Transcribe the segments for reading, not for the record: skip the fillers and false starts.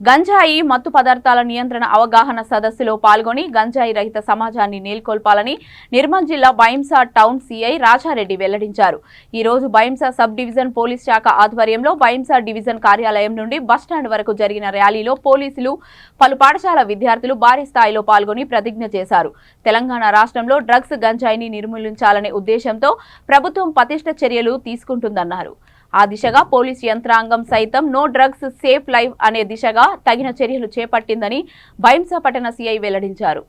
గంజాయి మత్తు పదార్థాల నియంత్రణ అవగాహన సదస్సులో పాల్గొని గంజాయి రహిత సమాజాన్ని నెలకొల్పాలని నిర్మల్ జిల్లా బైంసా టౌన్ సీఐ రాజారెడ్డి వెల్లడించారు. ఈ రోజు బైంసా సబ్ డివిజన్ పోలీస్ శాఖ ఆధ్వర్యంలో బైంసా డివిజన్ కార్యాలయం నుండి బస్టాండ్ వరకు జరిగిన ర్యాలీలో పోలీసులు, పలు పాఠశాల విద్యార్థులు భారీ స్థాయిలో పాల్గొని ప్రతిజ్ఞ చేశారు. తెలంగాణ రాష్ట్రంలో డ్రగ్స్, గంజాయిని నిర్మూలించాలనే ఉద్దేశంతో ప్రభుత్వం పటిష్ట చర్యలు తీసుకుంటుందన్నారు. ఆ దిశగా పోలీస్ యంత్రాంగం సైతం నో డ్రగ్స్ సేఫ్ లైఫ్ అనే దిశగా తగిన చర్యలు చేపట్టిందని బైంసా పట్టణ సీఐ వెల్లడించారు.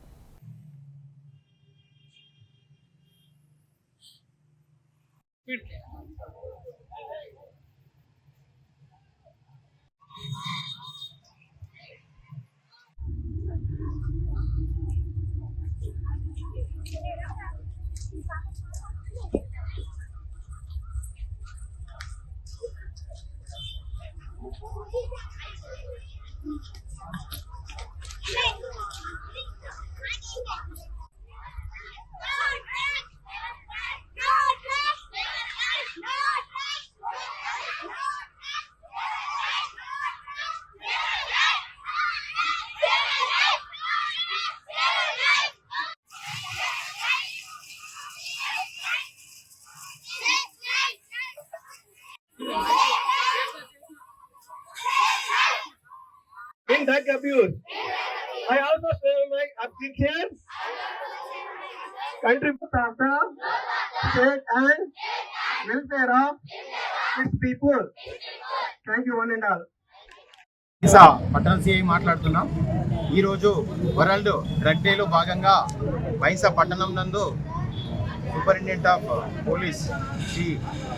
In drug abuse, I also say my objections. Contribute after state and welfare of its people. Thank you one and all. పట్టణ సిఐ మాట్లాడుతున్నాం. ఈరోజు వరల్డ్ డ్రగ్ డేలో భాగంగా బైంసా పట్టణం నందు superintendent of police Shri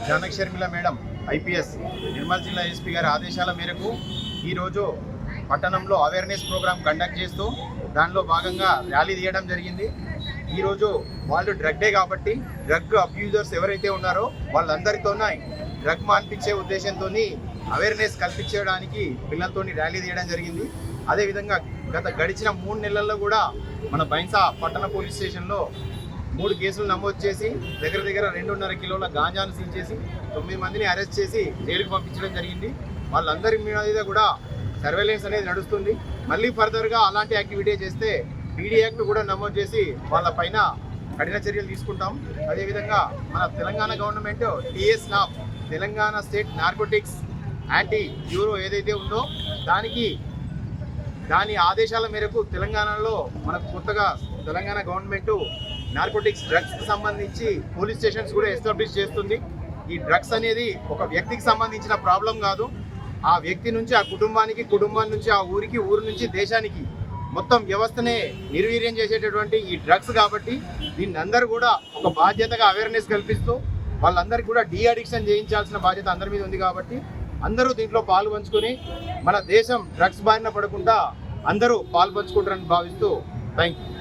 Janaki Sharmila madam IPS Nirmal జిల్లా ఎస్పీ గారి ఆదేశాల మేరకు ఈరోజు పట్టణంలో అవేర్నెస్ ప్రోగ్రామ్ కండక్ట్ చేస్తూ దానిలో భాగంగా ర్యాలీ తీయడం జరిగింది. ఈరోజు వాళ్ళు డ్రగ్ డే కాబట్టి డ్రగ్ అబ్యూజర్స్ ఎవరైతే ఉన్నారో వాళ్ళందరితోనే డ్రగ్ మాన్పించే ఉద్దేశంతో అవేర్నెస్ కల్పించడానికి పిల్లలతో ర్యాలీ తీయడం జరిగింది. అదేవిధంగా గడిచిన 3 నెలల్లో కూడా మన బైంసా పట్టణ పోలీస్ స్టేషన్లో 3 కేసులు నమోదు చేసి దగ్గర 2.5 కిలోల గాంజాను సీజ్ చేసి 9 మందిని అరెస్ట్ చేసి జైలుకు పంపించడం జరిగింది. వాళ్ళందరి మీద కూడా సర్వేలెన్స్ అనేది నడుస్తుంది. మళ్ళీ ఫర్దర్గా అలాంటి యాక్టివిటీ చేస్తే పీడీ యాక్ట్ కూడా నమోదు చేసి వాళ్ళ పైన కఠిన చర్యలు తీసుకుంటాం. అదేవిధంగా మన Telangana government TS nap Telangana state narcotics anti bureau ఏదైతే ఉందో దాని ఆదేశాల మేరకు తెలంగాణలో మనకు కొత్తగా తెలంగాణ గవర్నమెంట్ నార్కోటిక్స్ డ్రగ్స్కి సంబంధించి పోలీస్ స్టేషన్స్ కూడా ఎస్టాబ్లిష్ చేస్తుంది. ఈ డ్రగ్స్ అనేది ఒక వ్యక్తికి సంబంధించిన ప్రాబ్లం కాదు. ఆ వ్యక్తి నుంచి ఆ కుటుంబానికి, కుటుంబం నుంచి ఆ ఊరికి, ఊరు నుంచి దేశానికి మొత్తం వ్యవస్థనే నిర్వీర్యం చేసేటటువంటి ఈ డ్రగ్స్ కాబట్టి దీన్ని అందరూ కూడా ఒక బాధ్యతగా అవేర్నెస్ కల్పిస్తూ వాళ్ళందరికీ కూడా డీ అడిక్షన్ చేయించాల్సిన బాధ్యత అందరి మీద ఉంది. కాబట్టి అందరూ దీంట్లో పాలు పంచుకొని మన దేశం డ్రగ్స్ బారిన పడకుండా అందరూ పాలు పంచుకుంటారని భావిస్తూ థ్యాంక్ యూ.